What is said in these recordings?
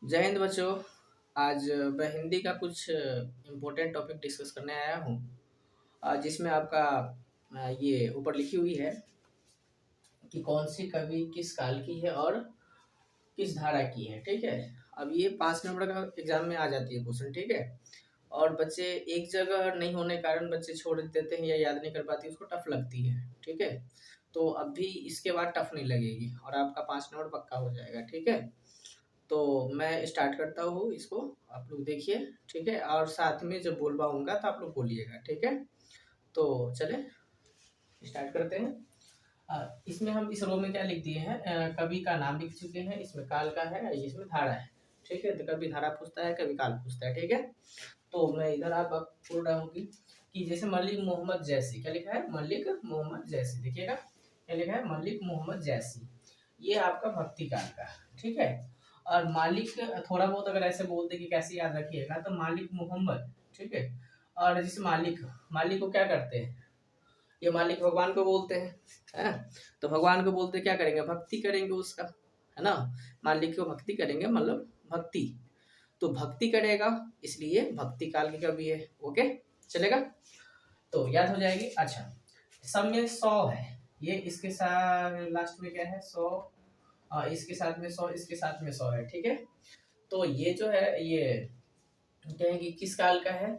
जय हिंद बच्चों। आज मैं हिंदी का कुछ इम्पोर्टेंट टॉपिक डिस्कस करने आया हूँ, जिसमें आपका ये ऊपर लिखी हुई है कि कौन सी कवि किस काल की है और किस धारा की है। ठीक है, अब ये 5 नंबर का एग्जाम में आ जाती है क्वेश्चन। ठीक है, और बच्चे एक जगह नहीं होने के कारण बच्चे छोड़ देते हैं या याद नहीं कर पाती, उसको टफ लगती है। ठीक है, तो अब भी इसके बाद टफ नहीं लगेगी और आपका 5 नंबर पक्का हो जाएगा। ठीक है, तो मैं स्टार्ट करता हूँ इसको, आप लोग देखिए। ठीक है, और साथ में जब बोल पाऊंगा तो आप लोग बोलिएगा। ठीक है, तो चले स्टार्ट करते हैं। इसमें हम इस रो में क्या लिख दिए हैं, कवि का नाम लिख चुके हैं, इसमें काल का है, इसमें धारा है। ठीक है, तो कभी धारा पूछता है, कभी काल पूछता है। ठीक है, तो मैं इधर आप बोल रहा हूँ कि जैसे मलिक मोहम्मद जैसी, क्या लिखा है, मलिक मोहम्मद जैसी। देखिएगा क्या लिखा है, मलिक मोहम्मद जैसी। ये आपका भक्ति काल का। ठीक है, और मालिक थोड़ा बहुत अगर ऐसे बोलते कि कैसे याद रखिएगा, तो मालिक मोहम्मद। ठीक है, और जैसे मालिक, मालिक को क्या करते हैं, ये मालिक भगवान को बोलते हैं, है? तो भगवान को बोलते क्या करेंगे, भक्ति करेंगे उसका, है ना। मालिक को भक्ति करेंगे, मतलब भक्ति, तो भक्ति करेगा, इसलिए भक्ति काल की कवि है। ओके, चलेगा, तो याद हो जाएगी। अच्छा, सब में 100 है, ये इसके साथ लास्ट में क्या है, 100, इसके साथ में 100, इसके साथ में 100 है। ठीक है, तो ये जो है ये कहेंगे किस काल का है,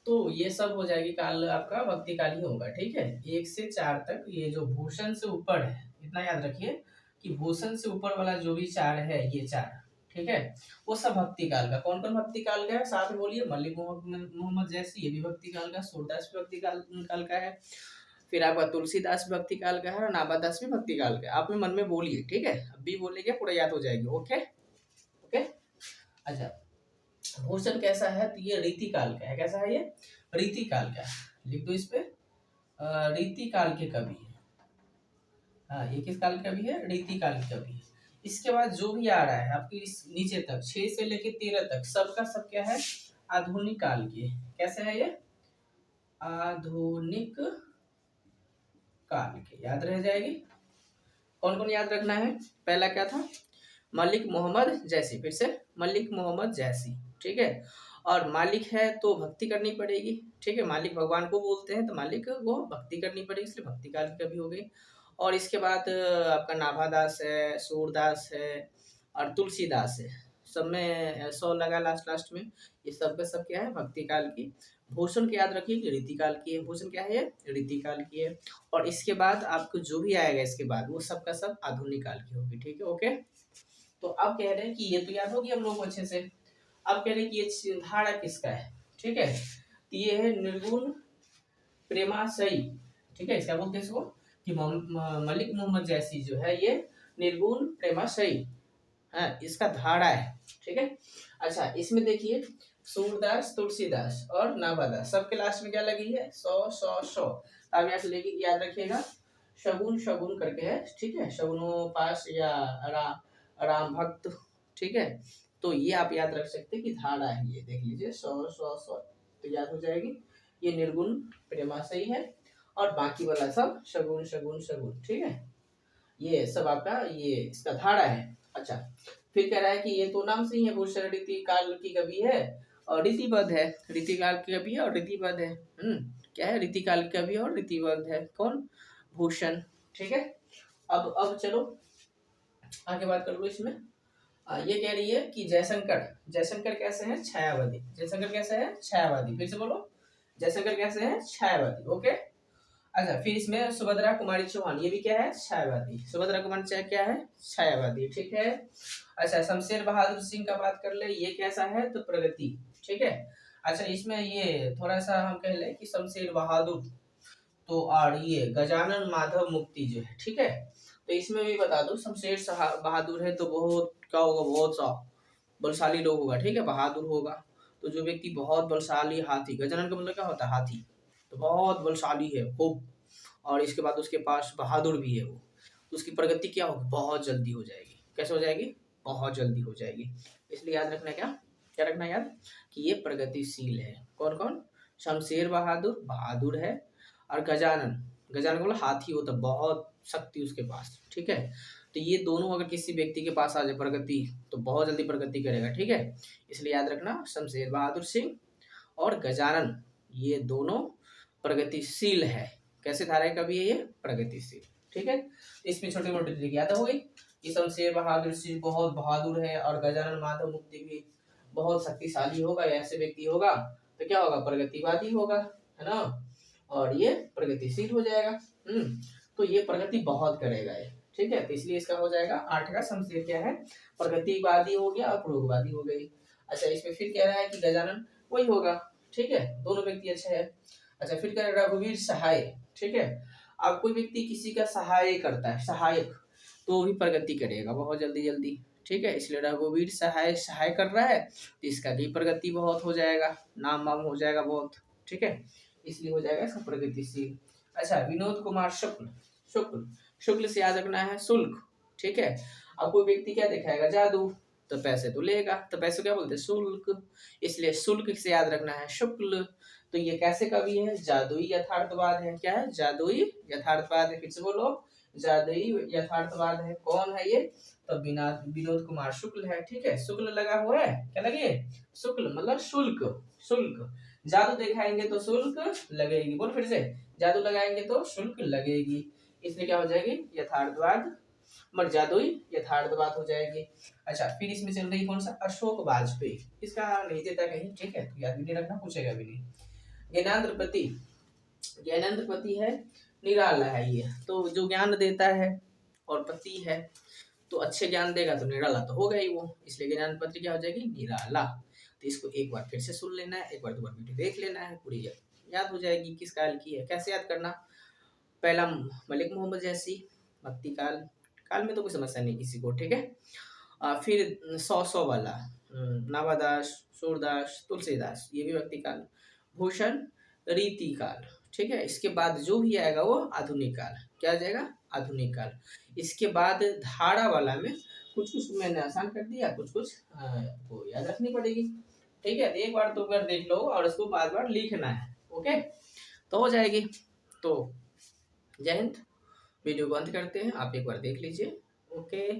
तो ये सब हो जाएगी काल, आपका भक्ति काल ही होगा। ठीक है, 1 से 4 तक, ये जो भूषण से ऊपर है, इतना याद रखिए कि भूषण से ऊपर वाला जो भी 4 है, ये 4, ठीक है, वो सब भक्ति काल का। कौन कौन भक्ति काल का है, साथ में बोलिए, मलिक मोहम्मद जैसी, ये भी भक्ति काल का, सूरदास भी भक्ति काल का है, फिर आपका तुलसीदास भी भक्ति काल का है, और नाबादास भी भक्ति काल का है। आप में मन में बोलिए, ठीक है, अभी बोलेंगे पूरा याद हो जाएगी। Okay okay. अच्छा, भूषण कैसा है, तो ये रीति काल का है। कैसा है ये, रीति काल का है। लिख दो इस पे, रीति काल के कवि है। हाँ, ये किस काल का कवि है, रीति काल के कवि है। इसके बाद जो भी आ रहा है आपकी इस नीचे तक, 6 से लेके 13 तक, सबका सब क्या है, आधुनिक काल के। कैसे है ये, आधुनिक काल के, याद रह जाएगी। कौन कौन याद रखना है, पहला क्या था, मलिक मोहम्मद जैसी, फिर से मलिक मोहम्मद जैसी। ठीक है, और मालिक है तो भक्ति करनी पड़ेगी। ठीक है, मालिक भगवान को बोलते हैं, तो मालिक को भक्ति करनी पड़ेगी, इसलिए भक्ति काल की कवि हो गई। और इसके बाद आपका नाभादास है, सूरदास है, और तुलसीदास है। सब में 100 लगा लास्ट लास्ट में, ये सब का सब क्या है, भक्ति काल की। भूषण की याद रखिए कि रीति काल की है, भूषण क्या है, रीति काल की है। और इसके बाद आपको जो भी आएगा इसके बाद, वो सब का सब आधुनिक काल की होगी। ठीक है, ओके। तो अब कह रहे हैं कि ये तो याद होगी हम लोग को अच्छे से। अब कह रहे हैं कि ये धारा किसका है। ठीक है, तो ये है निर्गुण प्रेमाशयी। ठीक है, इसका बोलते हैं इसको कि मलिक मोहम्मद जैसी जो है, ये निर्गुण प्रेमाशयी है, इसका धारा है। ठीक है, अच्छा, इसमें देखिए सूरदास, तुलसीदास और नाभादास, सबके लास्ट में क्या लगी है, 100 100 100। अब यहाँ से याद रखिएगा, शगुन शगुन करके है। ठीक है, शगुनोपास या राम भक्त। ठीक है, तो ये आप याद रख सकते हैं कि धारा है, ये देख लीजिए 100 100 100, तो याद हो जाएगी। ये निर्गुण प्रेमाशयी है, और बाकी वाला सब शगुन शगुन शगुन। ठीक है, ये सब आपका ये इसका धारा है। अच्छा, फिर कह रहा है कि ये तो नाम से ही है, भूषण रीति काल की कवि है और रीतिबद्ध है, रीति काल की कवि है और रीतिबद्ध है। क्या है, रीति काल की कवि और रीतिबद्ध है, कौन, भूषण। ठीक है, अब चलो आगे बात कर लो इसमें। ये कह रही है कि जयशंकर, जयशंकर कैसे है, छायावादी। जयशंकर कैसे है, छायावादी, फिर से बोलो, जयशंकर कैसे है, छायावादी। ओके, अच्छा, फिर इसमें सुभद्रा कुमारी चौहान, ये भी क्या है, छायावादी। सुभद्रा कुमारी चौहान क्या है, छायावादी। ठीक है, अच्छा, शमशेर बहादुर सिंह का बात कर ले, ये कैसा है, तो प्रगति। ठीक है, अच्छा, इसमें ये थोड़ा सा हम कह ले कि शमशेर बहादुर, तो और ये गजानन माधव मुक्ति जो है। ठीक है, तो इसमें भी बता दो, शमशेर बहादुर है तो बहुत क्या होगा, बहुत सा बलशाली लोग होगा। ठीक है, बहादुर होगा, तो जो व्यक्ति बहुत बलशाली, हाथी, गजानन का मतलब क्या होता है, हाथी, तो बहुत बलशाली है खूब, और इसके बाद उसके पास बहादुर भी है वो, तो उसकी प्रगति क्या होगी, बहुत जल्दी हो जाएगी। कैसे हो जाएगी, बहुत जल्दी हो जाएगी। इसलिए याद रखना, क्या क्या रखना याद, कि ये प्रगतिशील है। कौन कौन, शमशेर बहादुर, बहादुर है, और गजानन, गजानन बोला हाथी होता, बहुत शक्ति उसके पास। ठीक है, तो ये दोनों अगर किसी व्यक्ति के पास आ जाए प्रगति, तो बहुत जल्दी प्रगति करेगा, ठीक है। इसलिए याद रखना शमशेर बहादुर सिंह और गजानन ये दोनों प्रगतिशील है। कैसे धाराएं कवि है ये? प्रगतिशील, ठीक है। इसमें छोटी मोटी ट्रिक याद हो गई कि शमशेर बहादुर सिंह बहुत बहादुर है और गजानन माधव मुक्ति भी बहुत शक्तिशाली होगा, ऐसे व्यक्ति होगा तो क्या होगा? प्रगतिवादी होगा, है ना, और ये प्रगतिशील हो जाएगा। तो ये प्रगति बहुत करेगा ये, ठीक है। तो इसलिए इसका हो जाएगा 8 का शमशेर क्या है? प्रगतिवादी हो गया और प्रयोगवादी हो गई। अच्छा, इसमें फिर कह रहा है कि गजानन वही होगा, ठीक है, दोनों व्यक्ति अच्छे है। अच्छा, फिर कह रहा है रघुवीर सहाय, ठीक है। अब कोई व्यक्ति किसी का सहाय करता है, सहायक, तो वो भी प्रगति करेगा बहुत जल्दी जल्दी, ठीक है। इसलिए रघुवीर सहाय सहाय कर रहा है तो इसका भी प्रगति बहुत हो जाएगा, नाम वाम हो जाएगा बहुत, ठीक है। इसलिए हो जाएगा इसका प्रगतिशील। अच्छा, विनोद कुमार शुक्ल, शुक्ल, शुक्ल से याद रखना है शुल्क, ठीक है। अब कोई व्यक्ति क्या दिखाएगा? जादू, तो पैसे तो लेगा, तो पैसे क्या बोलते हैं? शुल्क, इसलिए शुल्क से याद रखना है शुक्ल। तो ये कैसे कवि है? जादुई यथार्थवाद है। क्या है? जादुई यथार्थवाद है। फिर से बोलो, जादुई यथार्थवाद है। कौन है ये? तो विनोद कुमार शुक्ल है, ठीक है। शुक्ल लगा हुआ है, क्या लगे? शुक्ल मतलब शुल्क, शुल्क। जादू दिखाएंगे तो शुल्क लगेगी, बोल फिर से, जादू लगाएंगे तो शुल्क लगेगी। इसलिए क्या हो जाएगी? यथार्थवाद, मर जादुई यथार्थवाद हो जाएगी। अच्छा, फिर इसमें चल रही कौन सा? अशोक वाजपेयी, इसका नहीं देता कहीं, ठीक है, तो याद भी नहीं रखना, पूछेगा भी नहीं। ज्ञानेंद्रपति, ज्ञानेंद्रपति है, निराला है ये, तो जो ज्ञान देता है और पति है तो अच्छे ज्ञान देगा तो निराला तो होगा ही वो, इसलिए ज्ञानपति क्या हो जाएगी? निराला। तो इसको एक बार फिर से सुन लेना है, एक बार 2 बार वीडियो देख लेना है, पूरी याद हो जाएगी किस काल की है। कैसे याद करना? पहला मलिक मोहम्मद जैसी, भक्ति काल, काल में तो कोई समस्या नहीं किसी को, ठीक है। फिर 100 वाला नावादास, सूरदास, तुलसीदास, ये भी भक्ति काल। भूषण रीति काल, ठीक है। इसके बाद जो भी आएगा वो आधुनिक काल, क्या आ जाएगा? आधुनिक काल। इसके बाद धारा वाला में कुछ कुछ मैंने आसान कर दिया, कुछ कुछ को याद रखनी पड़ेगी, ठीक है। एक बार 2 बार देख लो और उसको बार बार लिखना है, ओके, तो हो जाएगी। तो जय हिंद। वीडियो को अंत करते हैं, आप एक बार देख लीजिए, ओके।